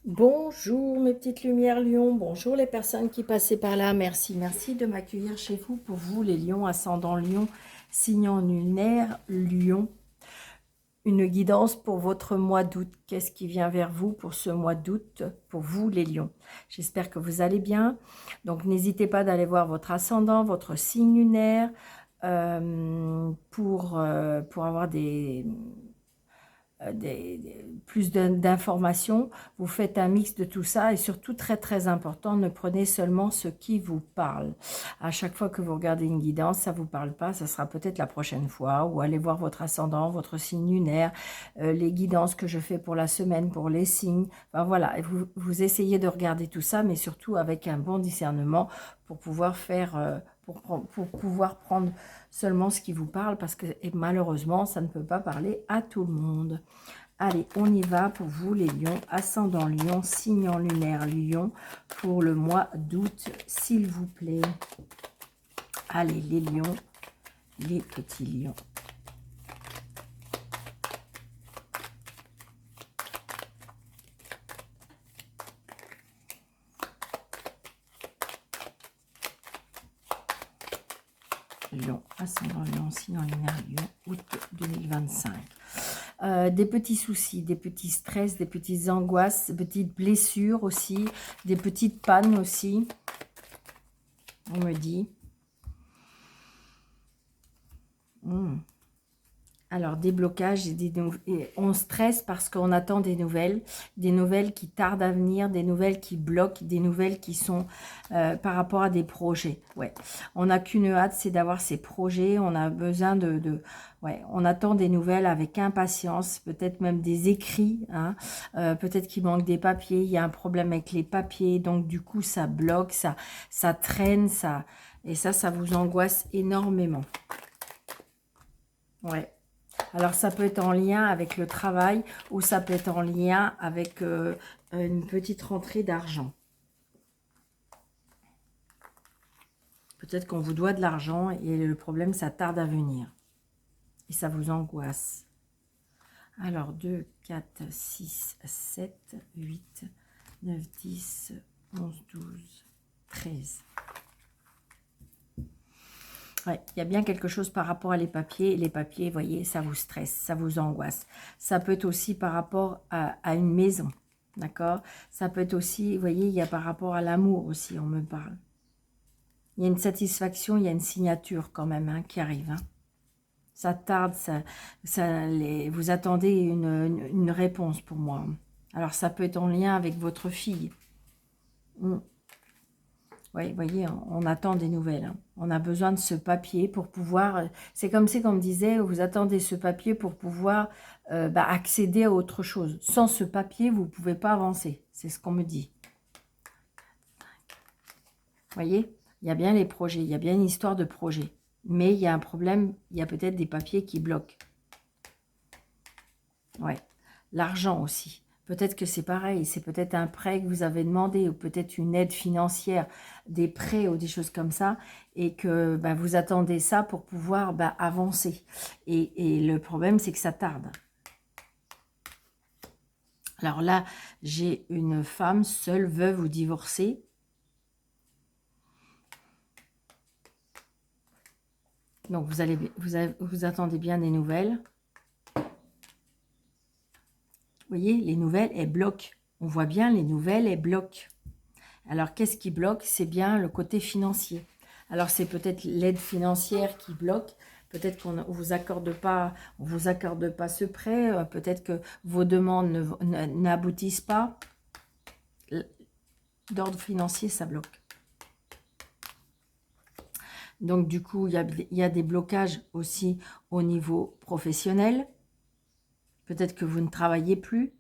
Bonjour mes petites lumières lions, bonjour les personnes qui passaient par là, merci de m'accueillir chez vous. Pour vous les lions, ascendant lion, signe lunaire lion, une guidance pour votre mois d'août. Qu'est-ce qui vient vers vous pour ce mois d'août, pour vous les lions? J'espère que vous allez bien, donc n'hésitez pas d'aller voir votre ascendant, votre signe lunaire, pour avoir plus d'informations. Vous faites un mix de tout ça et surtout très important, ne prenez seulement ce qui vous parle. À chaque fois que vous regardez une guidance, ça vous parle pas, ça sera peut-être la prochaine fois, ou allez voir votre ascendant, votre signe lunaire, les guidances que je fais pour la semaine, pour les signes. Enfin voilà, vous essayez de regarder tout ça, mais surtout avec un bon discernement pour pouvoir faire, pour pouvoir prendre seulement ce qui vous parle, parce que malheureusement, ça ne peut pas parler à tout le monde. Allez, on y va pour vous les lions, ascendant lion, signe lunaire lion, pour le mois d'août, s'il vous plaît. Allez, les lions, les petits lions. Lion, ascendant lion, signe lunaire lion, août 2025. Des petits soucis, des petits stress, des petites angoisses, des petites blessures aussi, des petites pannes aussi, on me dit. Alors, des blocages, et on stresse parce qu'on attend des nouvelles qui tardent à venir, des nouvelles qui bloquent, des nouvelles qui sont par rapport à des projets. Ouais, on n'a qu'une hâte, c'est d'avoir ces projets, on a besoin ouais, on attend des nouvelles avec impatience, peut-être même des écrits, hein. Peut-être qu'il manque des papiers, il y a un problème avec les papiers, donc du coup, ça bloque, ça traîne, et ça vous angoisse énormément. Ouais. Alors, ça peut être en lien avec le travail ou ça peut être en lien avec une petite rentrée d'argent. Peut-être qu'on vous doit de l'argent et le problème, ça tarde à venir. Et ça vous angoisse. Alors, 2, 4, 6, 7, 8, 9, 10, 11, 12, 13. Ouais, il y a bien quelque chose par rapport à les papiers. Les papiers, vous voyez, ça vous stresse, ça vous angoisse. Ça peut être aussi par rapport à une maison, d'accord? Ça peut être aussi, vous voyez, il y a par rapport à l'amour aussi, on me parle. Il y a une satisfaction, il y a une signature quand même, hein, qui arrive. Hein. Ça tarde, vous attendez une réponse pour moi. Alors, ça peut être en lien avec votre fille. Oui, vous voyez, on attend des nouvelles. Hein. On a besoin de ce papier pour pouvoir... C'est comme si on me disait, vous attendez ce papier pour pouvoir accéder à autre chose. Sans ce papier, vous ne pouvez pas avancer. C'est ce qu'on me dit. Vous voyez, il y a bien les projets, il y a bien une histoire de projet. Mais il y a un problème, il y a peut-être des papiers qui bloquent. Ouais, l'argent aussi. Peut-être que c'est pareil, c'est peut-être un prêt que vous avez demandé ou peut-être une aide financière, des prêts ou des choses comme ça et que vous attendez ça pour pouvoir avancer. Et le problème, c'est que ça tarde. Alors là, j'ai une femme seule, veuve ou divorcée. Donc, vous attendez bien des nouvelles. Vous voyez, les nouvelles, elles bloquent. On voit bien, les nouvelles, elles bloquent. Alors, qu'est-ce qui bloque? C'est bien le côté financier. Alors, c'est peut-être l'aide financière qui bloque. Peut-être qu'on ne vous accorde pas ce prêt. Peut-être que vos demandes n'aboutissent pas. D'ordre financier, ça bloque. Donc, du coup, il y a des blocages aussi au niveau professionnel. Peut-être que vous ne travaillez plus.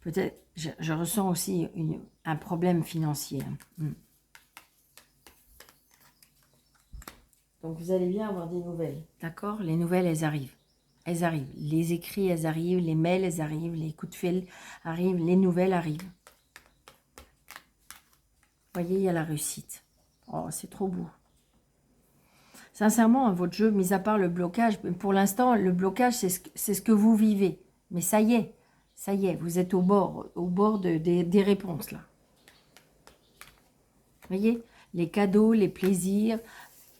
Peut-être, je ressens aussi un problème financier. Donc, vous allez bien avoir des nouvelles. D'accord? Les nouvelles, elles arrivent. Elles arrivent. Les écrits, elles arrivent. Les mails, elles arrivent. Les coups de fil arrivent. Les nouvelles arrivent. Vous voyez, il y a la réussite. Oh, c'est trop beau. Sincèrement, votre jeu, mis à part le blocage, pour l'instant, le blocage, c'est ce que vous vivez. Mais ça y est, vous êtes au bord des réponses, là. Vous voyez, les cadeaux, les plaisirs.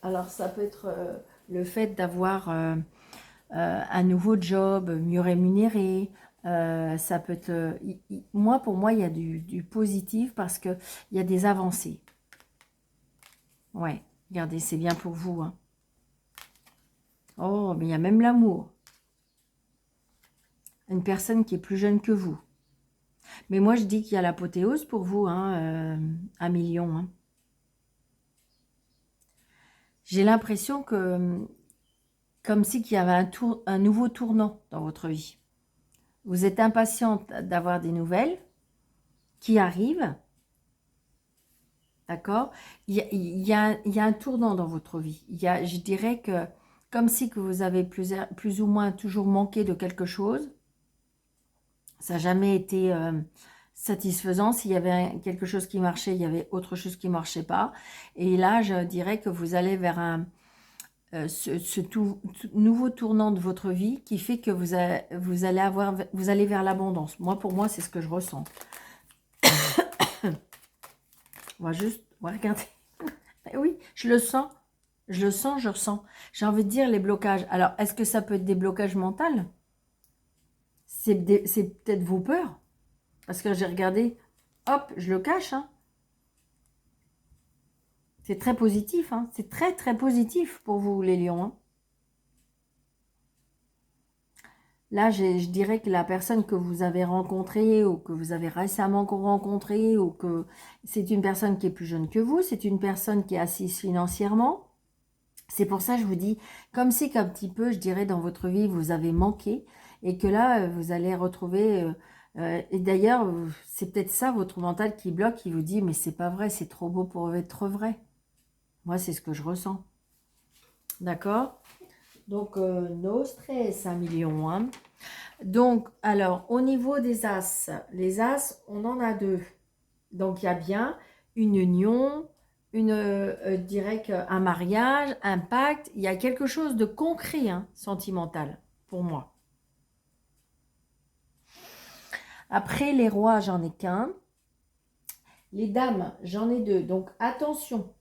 Alors, ça peut être le fait d'avoir un nouveau job, mieux rémunéré. Ça peut être... pour moi, il y a du positif parce qu'il y a des avancées. Ouais, regardez, c'est bien pour vous, hein. Oh, mais il y a même l'amour. Une personne qui est plus jeune que vous. Mais moi, je dis qu'il y a l'apothéose pour vous, hein, 1 million. Hein. J'ai l'impression que, comme si qu'il y avait un nouveau tournant dans votre vie. Vous êtes impatiente d'avoir des nouvelles qui arrivent. D'accord, il y a un tournant dans votre vie. Je dirais que, comme si que vous avez plus ou moins toujours manqué de quelque chose. Ça n'a jamais été satisfaisant. S'il y avait quelque chose qui marchait, il y avait autre chose qui ne marchait pas. Et là, je dirais que vous allez vers ce nouveau tournant de votre vie qui fait que vous allez vers l'abondance. Pour moi, c'est ce que je ressens. On va juste regarder. Oui, je le sens. Je le sens, je ressens. J'ai envie de dire les blocages. Alors, est-ce que ça peut être des blocages mentaux? C'est peut-être vos peurs. Parce que j'ai regardé, hop, je le cache. Hein. C'est très positif. Hein. C'est très, très positif pour vous, les lions. Hein. Là, je dirais que la personne que vous avez rencontrée ou que vous avez récemment rencontrée ou que c'est une personne qui est plus jeune que vous, c'est une personne qui est assise financièrement. C'est pour ça que je vous dis, comme si qu'un petit peu, je dirais, dans votre vie, vous avez manqué et que là, vous allez retrouver... et d'ailleurs, c'est peut-être ça, votre mental qui bloque, qui vous dit, mais c'est pas vrai, c'est trop beau pour être vrai. Moi, c'est ce que je ressens. D'accord? Donc, no stress, 1 million. Hein. Donc, alors, au niveau des As, les As, on en a 2. Donc, il y a bien une union, je dirais qu'un mariage, un pacte. Il y a quelque chose de concret, hein, sentimental, pour moi. Après, les rois, j'en ai qu'un. Les dames, j'en ai 2. Donc, attention.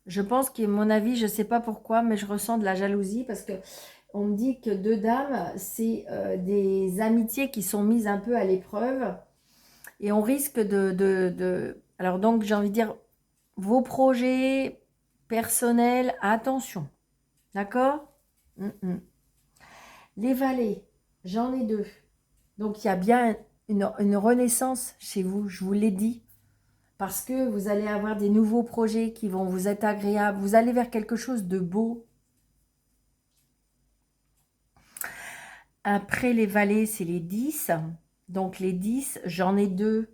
Je pense qu'à mon avis, je ne sais pas pourquoi, mais je ressens de la jalousie parce que on me dit que 2 dames, c'est des amitiés qui sont mises un peu à l'épreuve. Et on risque Alors donc, j'ai envie de dire, vos projets personnels, attention. D'accord? Les valets, j'en ai 2. Donc, il y a bien une renaissance chez vous, je vous l'ai dit. Parce que vous allez avoir des nouveaux projets qui vont vous être agréables. Vous allez vers quelque chose de beau. Après les valets, c'est les 10. Donc les 10, j'en ai 2.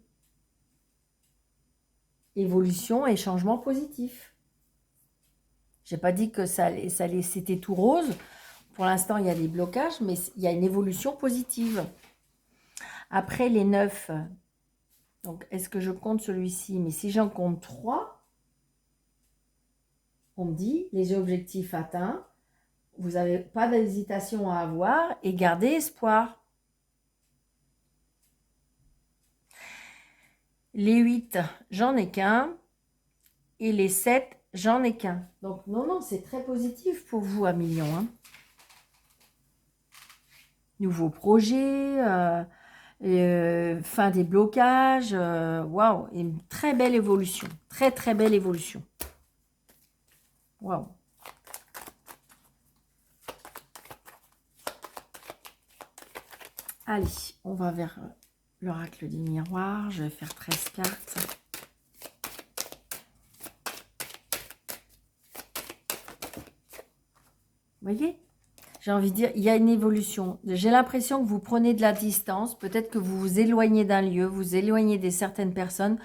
Évolution et changement positif. Je n'ai pas dit que c'était tout rose. Pour l'instant, il y a des blocages, mais il y a une évolution positive. Après les 9, donc est-ce que je compte celui-ci? Mais si j'en compte 3, on me dit les objectifs atteints. Vous n'avez pas d'hésitation à avoir et gardez espoir. Les 8, j'en ai qu'un. Et les 7, j'en ai qu'un. Donc, non, c'est très positif pour vous, 1 million. Hein. Nouveau projet, fin des blocages. Waouh, une très belle évolution. Très, très belle évolution. Waouh. Allez, on va vers l'oracle du miroir. Je vais faire 13 cartes. Vous voyez? J'ai envie de dire, il y a une évolution. J'ai l'impression que vous prenez de la distance. Peut-être que vous vous éloignez d'un lieu, vous éloignez de certaines personnes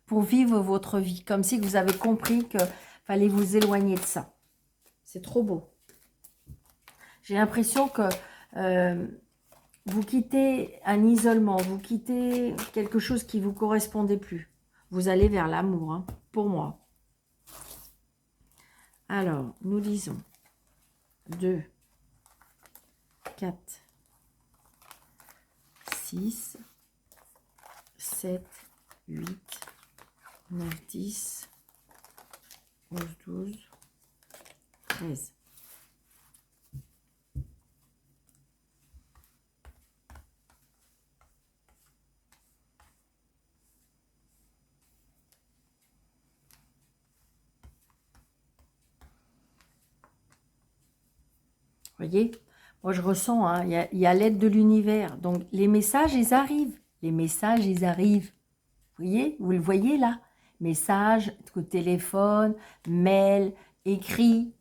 pour vivre votre vie. Comme si vous avez compris qu'il fallait vous éloigner de ça. C'est trop beau. J'ai l'impression que vous quittez un isolement, vous quittez quelque chose qui ne vous correspondait plus. Vous allez vers l'amour, hein, pour moi. Alors, nous lisons 2, 4, 6, 7, 8, 9, 10, 11, 12, 13. Voyez, moi je ressens, hein, il y a l'aide de l'univers. Donc les messages, ils arrivent. Les messages, ils arrivent. Vous le voyez là? Messages, coup de téléphone, mail, écrit.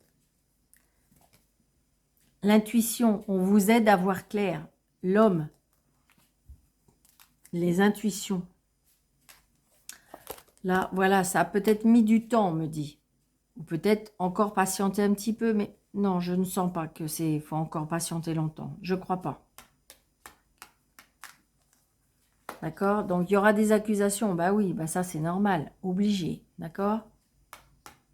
L'intuition, on vous aide à voir clair. L'homme, les intuitions. Là, voilà, ça a peut-être mis du temps, on me dit. Ou peut-être encore patienter un petit peu, mais non, je ne sens pas que c'est... faut encore patienter longtemps. Je crois pas. D'accord? Donc, il y aura des accusations. Bah oui, bah ça, c'est normal. Obligé. D'accord? De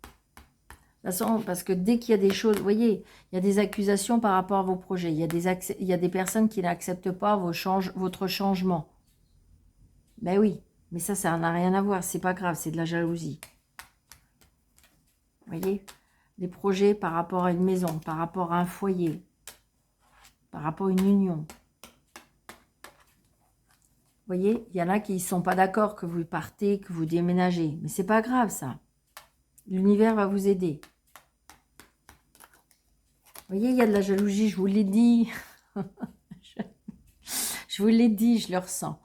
toute façon, parce que dès qu'il y a des choses... Vous voyez, il y a des accusations par rapport à vos projets. Il y a des personnes qui n'acceptent pas votre changement. Ben oui, mais ça n'a rien à voir. C'est pas grave, c'est de la jalousie. Vous voyez? Des projets par rapport à une maison, par rapport à un foyer, par rapport à une union. Vous voyez, il y en a qui ne sont pas d'accord que vous partez, que vous déménagez. Mais c'est pas grave, ça. L'univers va vous aider. Vous voyez, il y a de la jalousie, je vous l'ai dit. Je vous l'ai dit, je le ressens.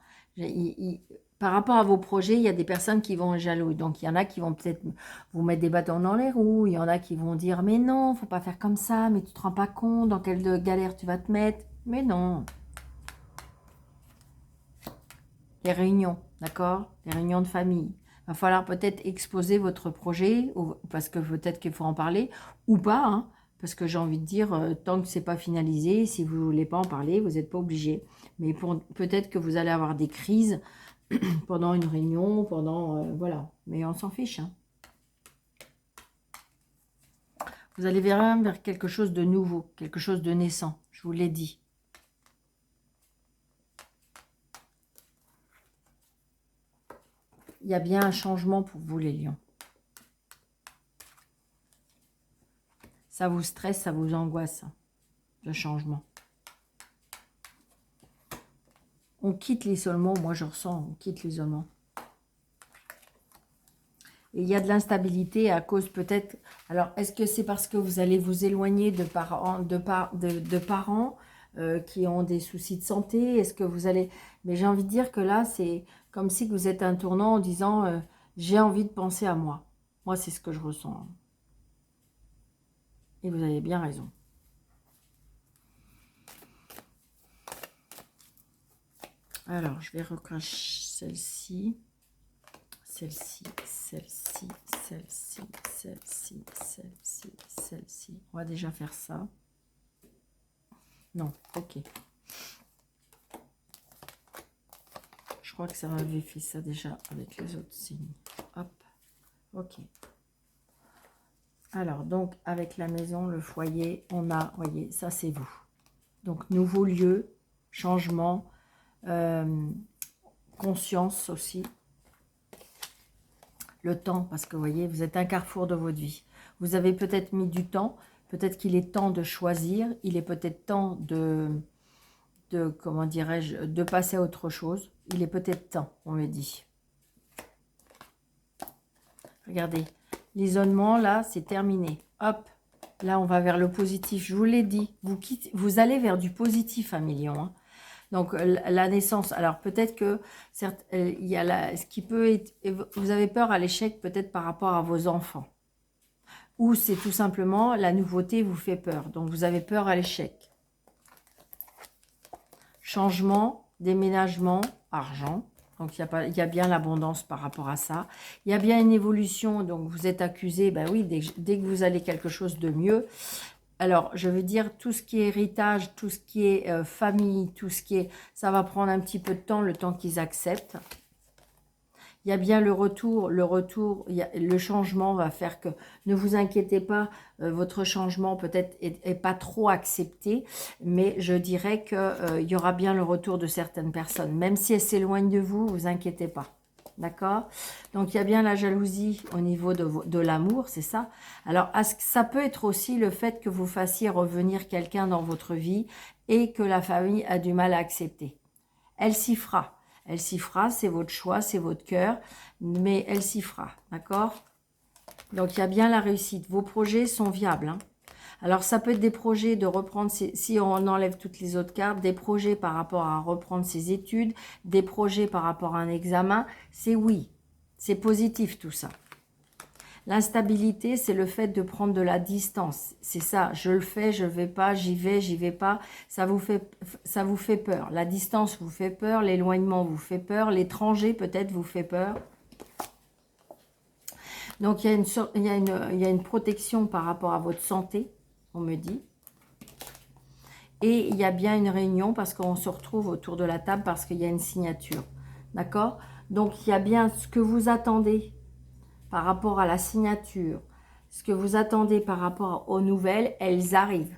Par rapport à vos projets, il y a des personnes qui vont être jalouses. Donc, il y en a qui vont peut-être vous mettre des bâtons dans les roues. Il y en a qui vont dire, mais non, faut pas faire comme ça, mais tu te rends pas compte dans quelle galère tu vas te mettre. Mais non. Les réunions, d'accord? Les réunions de famille. Il va falloir peut-être exposer votre projet, parce que peut-être qu'il faut en parler, ou pas, hein, parce que j'ai envie de dire, tant que c'est pas finalisé, si vous ne voulez pas en parler, vous n'êtes pas obligé. Mais peut-être que vous allez avoir des crises pendant une réunion, voilà. Mais on s'en fiche, hein. Vous allez vers quelque chose de nouveau, quelque chose de naissant, je vous l'ai dit. Il y a bien un changement pour vous, les lions. Ça vous stresse, ça vous angoisse, hein, le changement. On quitte l'isolement, moi je ressens, on quitte l'isolement. Et il y a de l'instabilité à cause peut-être... Alors, est-ce que c'est parce que vous allez vous éloigner de parents qui ont des soucis de santé? Est-ce que vous allez... Mais j'ai envie de dire que là, c'est comme si vous êtes un tournant en disant j'ai envie de penser à moi. Moi, c'est ce que je ressens. Et vous avez bien raison. Alors, je vais recracher celle-ci. Celle-ci, celle-ci, celle-ci, celle-ci, celle-ci, celle-ci. On va déjà faire ça. Non, ok. Je crois que ça m'avait fait ça déjà avec les autres signes. Hop, ok. Alors, donc, avec la maison, le foyer, on a, voyez, ça c'est vous. Donc, nouveau lieu, changement, conscience aussi. Le temps, parce que vous voyez, vous êtes un carrefour de votre vie. Vous avez peut-être mis du temps, peut-être qu'il est temps de choisir, il est peut-être temps de comment dirais-je, de passer à autre chose. Il est peut-être temps, on me dit. Regardez, l'isolement, là, c'est terminé. Hop, là, on va vers le positif. Je vous l'ai dit, vous allez vers du positif, 1 million. Hein. Donc, la naissance, alors peut-être que certes, il y a ce qui peut être... Vous avez peur à l'échec peut-être par rapport à vos enfants. Ou c'est tout simplement la nouveauté vous fait peur. Donc, vous avez peur à l'échec. Changement, déménagement, argent. Donc, il y a bien l'abondance par rapport à ça. Il y a bien une évolution. Donc, vous êtes accusé. Ben oui, dès que vous allez quelque chose de mieux. Alors, je veux dire, tout ce qui est héritage, tout ce qui est famille, tout ce qui est... Ça va prendre un petit peu de temps, le temps qu'ils acceptent. Il y a bien le retour, le changement va faire que, ne vous inquiétez pas, votre changement peut-être est pas trop accepté, mais je dirais qu'il y aura bien le retour de certaines personnes. Même si elles s'éloignent de vous, vous inquiétez pas. D'accord? Donc, il y a bien la jalousie au niveau de l'amour, c'est ça. Alors, ça peut être aussi le fait que vous fassiez revenir quelqu'un dans votre vie et que la famille a du mal à accepter. Elle s'y fera. Elle s'y fera, c'est votre choix, c'est votre cœur, mais elle s'y fera, d'accord? Donc, il y a bien la réussite. Vos projets sont viables, hein. Alors, ça peut être des projets de reprendre, si on enlève toutes les autres cartes, des projets par rapport à reprendre ses études, des projets par rapport à un examen, c'est oui. C'est positif tout ça. L'instabilité, c'est le fait de prendre de la distance. C'est ça, je le fais, je ne vais pas, j'y vais pas. Ça vous fait peur. La distance vous fait peur, l'éloignement vous fait peur, l'étranger peut-être vous fait peur. Donc, il y a une protection par rapport à votre santé, on me dit. Et il y a bien une réunion parce qu'on se retrouve autour de la table parce qu'il y a une signature. D'accord? Donc, il y a bien ce que vous attendez par rapport à la signature, ce que vous attendez par rapport aux nouvelles, elles arrivent.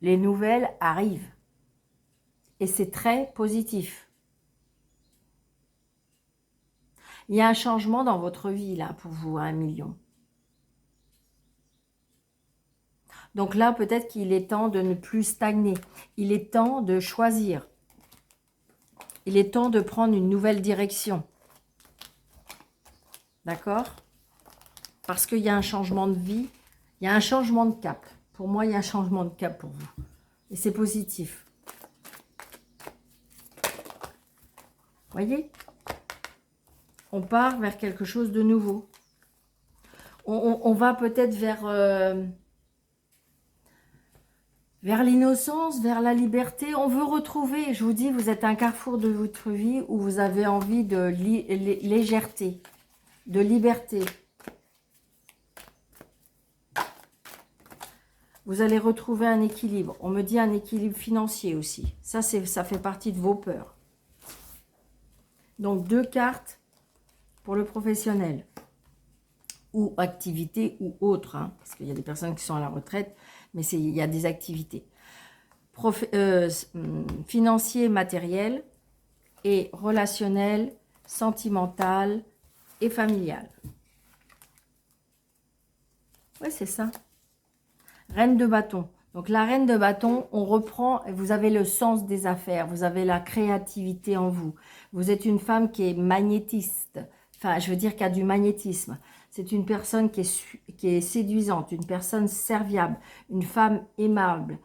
Les nouvelles arrivent. Et c'est très positif. Il y a un changement dans votre vie, là, pour vous, à 1 million. Donc là, peut-être qu'il est temps de ne plus stagner. Il est temps de choisir. Il est temps de prendre une nouvelle direction. D'accord? Parce qu'il y a un changement de vie. Il y a un changement de cap. Pour moi, il y a un changement de cap pour vous. Et c'est positif. Voyez? On part vers quelque chose de nouveau. On va peut-être vers l'innocence, vers la liberté. On veut retrouver, je vous dis, vous êtes à un carrefour de votre vie où vous avez envie de légèreté, de liberté. Vous allez retrouver un équilibre. On me dit un équilibre financier aussi. Ça fait partie de vos peurs. Donc, 2 cartes pour le professionnel. Ou activité ou autre. Hein, parce qu'il y a des personnes qui sont à la retraite, mais il y a des activités. Financier, matériel, et relationnel, sentimental et familial. Oui, c'est ça. Reine de bâton. Donc la reine de bâton, on reprend, vous avez le sens des affaires, vous avez la créativité en vous. Vous êtes une femme qui est magnétiste, enfin je veux dire qui a du magnétisme. C'est une personne qui est séduisante, une personne serviable, une femme aimable,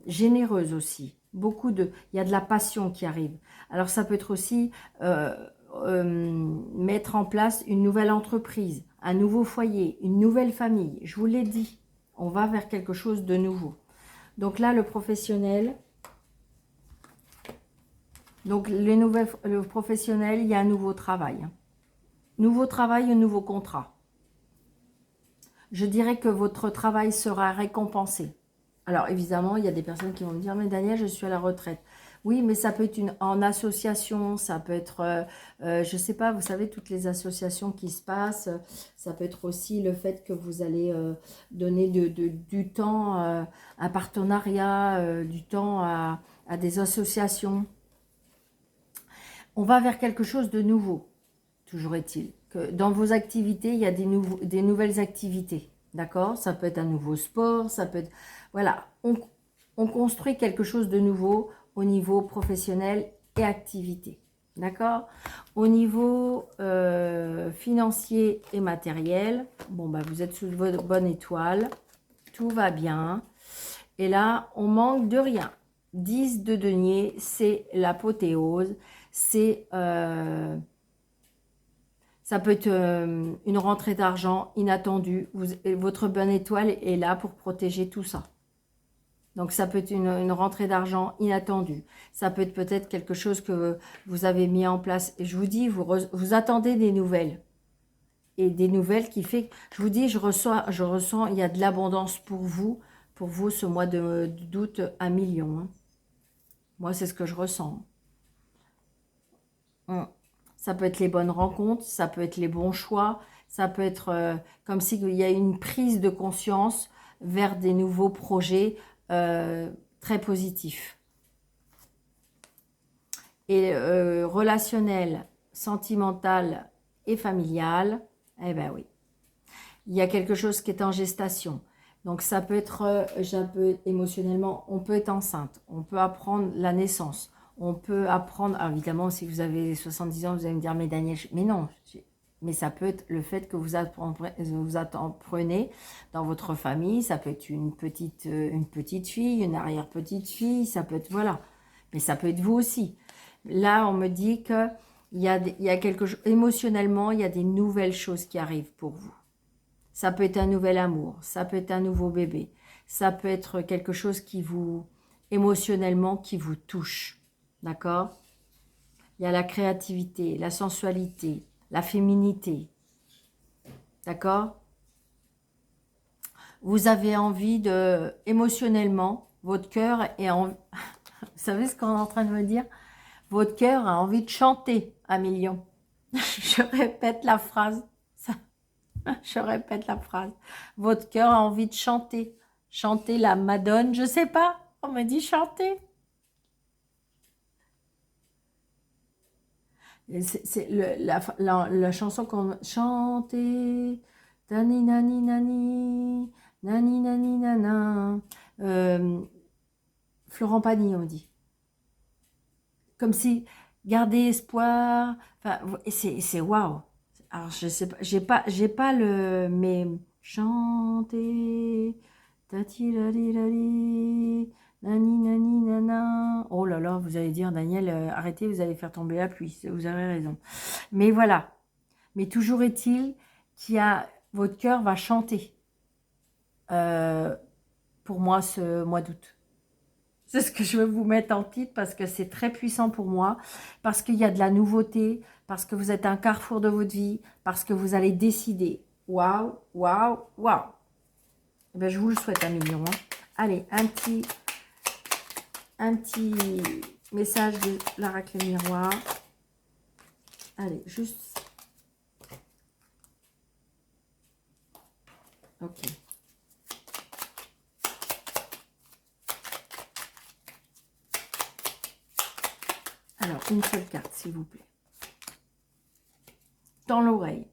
généreuse aussi. Il y a de la passion qui arrive. Alors ça peut être aussi mettre en place une nouvelle entreprise, un nouveau foyer, une nouvelle famille. Je vous l'ai dit, on va vers quelque chose de nouveau. Donc là, le professionnel. Donc le professionnel, il y a un nouveau travail. Nouveau travail, un nouveau contrat. Je dirais que votre travail sera récompensé. Alors évidemment, il y a des personnes qui vont me dire, mais Daniel, je suis à la retraite. Oui, mais ça peut être en association, ça peut être, je ne sais pas, vous savez, toutes les associations qui se passent. Ça peut être aussi le fait que vous allez donner du temps, un partenariat, du temps à des associations. On va vers quelque chose de nouveau, toujours est-il. Que dans vos activités, il y a des nouvelles activités. D'accord? Ça peut être un nouveau sport, ça peut être... Voilà, on construit quelque chose de nouveau au niveau professionnel et activité. D'accord? Au niveau financier et matériel, bon, bah, vous êtes sous votre bonne étoile. Tout va bien. Et là, on manque de rien. 10 de denier, c'est l'apothéose. C'est... ça peut être une rentrée d'argent inattendue. Votre bonne étoile est là pour protéger tout ça. Donc, ça peut être une rentrée d'argent inattendue. Ça peut être peut-être quelque chose que vous avez mis en place. Et je vous dis, vous attendez des nouvelles. Et des nouvelles qui fait... Je vous dis, je ressens, il y a de l'abondance pour vous ce mois d'août, 1 million. Hein. Moi, c'est ce que je ressens. ça peut être les bonnes rencontres, ça peut être les bons choix, ça peut être comme s'il y a une prise de conscience vers des nouveaux projets très positifs. Et relationnel, sentimental et familial, eh ben oui. Il y a quelque chose qui est en gestation. Donc ça peut être émotionnellement, on peut être enceinte, on peut apprendre la naissance, on peut apprendre, alors évidemment si vous avez 70 ans, vous allez me dire, mais Daniel, mais non, mais ça peut être le fait que vous apprenez dans votre famille, ça peut être une petite fille, une arrière-petite fille, ça peut être, voilà, mais ça peut être vous aussi. Là, on me dit que il y a quelque chose, émotionnellement, il y a des nouvelles choses qui arrivent pour vous. Ça peut être un nouvel amour, ça peut être un nouveau bébé, ça peut être quelque chose qui vous, émotionnellement, qui vous touche. D'accord? Il y a la créativité, la sensualité, la féminité. D'accord? Vous avez envie de, émotionnellement, votre cœur est en... Vous savez ce qu'on est en train de me dire? Votre cœur a envie de chanter à millions. Je répète la phrase. Je répète la phrase. Votre cœur a envie de chanter. Chanter la Madone, je sais pas. On me dit chanter. C'est la chanson qu'on... Chanter. Nani nani nani. Nani nani nana. Florent Pagny, on dit. Comme si garder espoir. Enfin, c'est waouh. Alors, je sais pas, j'ai pas le, mais chanter, tati lali lali, nani nani nana. Oh là là, vous allez dire, Daniel, arrêtez, vous allez faire tomber la pluie. Vous avez raison. Mais voilà. Mais toujours est-il votre cœur va chanter. Pour moi, ce mois d'août. C'est ce que je veux vous mettre en titre parce que c'est très puissant pour moi, parce qu'il y a de la nouveauté, parce que vous êtes à un carrefour de votre vie, parce que vous allez décider. Waouh, waouh, waouh. Eh bien, je vous le souhaite 1 million. Hein. Allez, un petit message de l'oracle miroir. Allez, juste. Ok. Alors, une seule carte, s'il vous plaît. Dans l'oreille.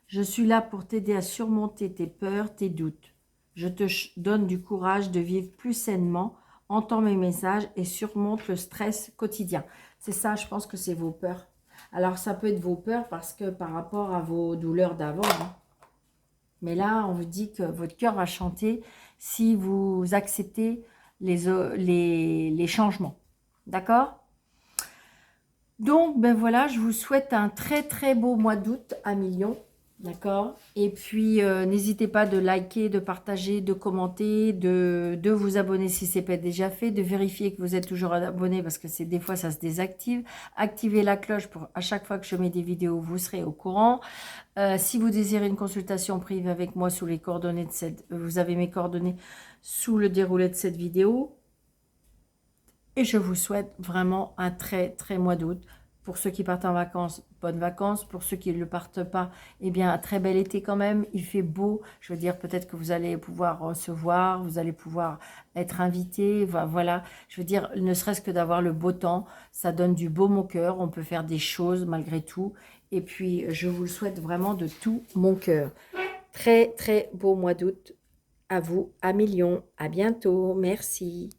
Je suis là pour t'aider à surmonter tes peurs, tes doutes. Je te donne du courage de vivre plus sainement. Entends mes messages et surmonte le stress quotidien. C'est ça, je pense que c'est vos peurs. Alors, ça peut être vos peurs parce que par rapport à vos douleurs d'avant. Hein. Mais là, on vous dit que votre cœur va chanter si vous acceptez les changements. D'accord ? Donc, ben voilà, je vous souhaite un très très beau mois d'août à millions, d'accord? Et puis, n'hésitez pas de liker, de partager, de commenter, de vous abonner si ce n'est pas déjà fait, de vérifier que vous êtes toujours abonné parce que des fois ça se désactive. Activez la cloche pour à chaque fois que je mets des vidéos, vous serez au courant. Si vous désirez une consultation privée avec moi sous les coordonnées de vous avez mes coordonnées sous le déroulé de cette vidéo. Et je vous souhaite vraiment un très très mois d'août. Pour ceux qui partent en vacances, bonnes vacances. Pour ceux qui ne le partent pas, eh bien un très bel été quand même. Il fait beau. Je veux dire, peut-être que vous allez pouvoir recevoir, vous allez pouvoir être invité. Voilà, je veux dire, ne serait-ce que d'avoir le beau temps, ça donne du baume au cœur. On peut faire des choses malgré tout. Et puis, je vous le souhaite vraiment de tout mon cœur. Très très beau mois d'août à vous, à millions. À bientôt. Merci.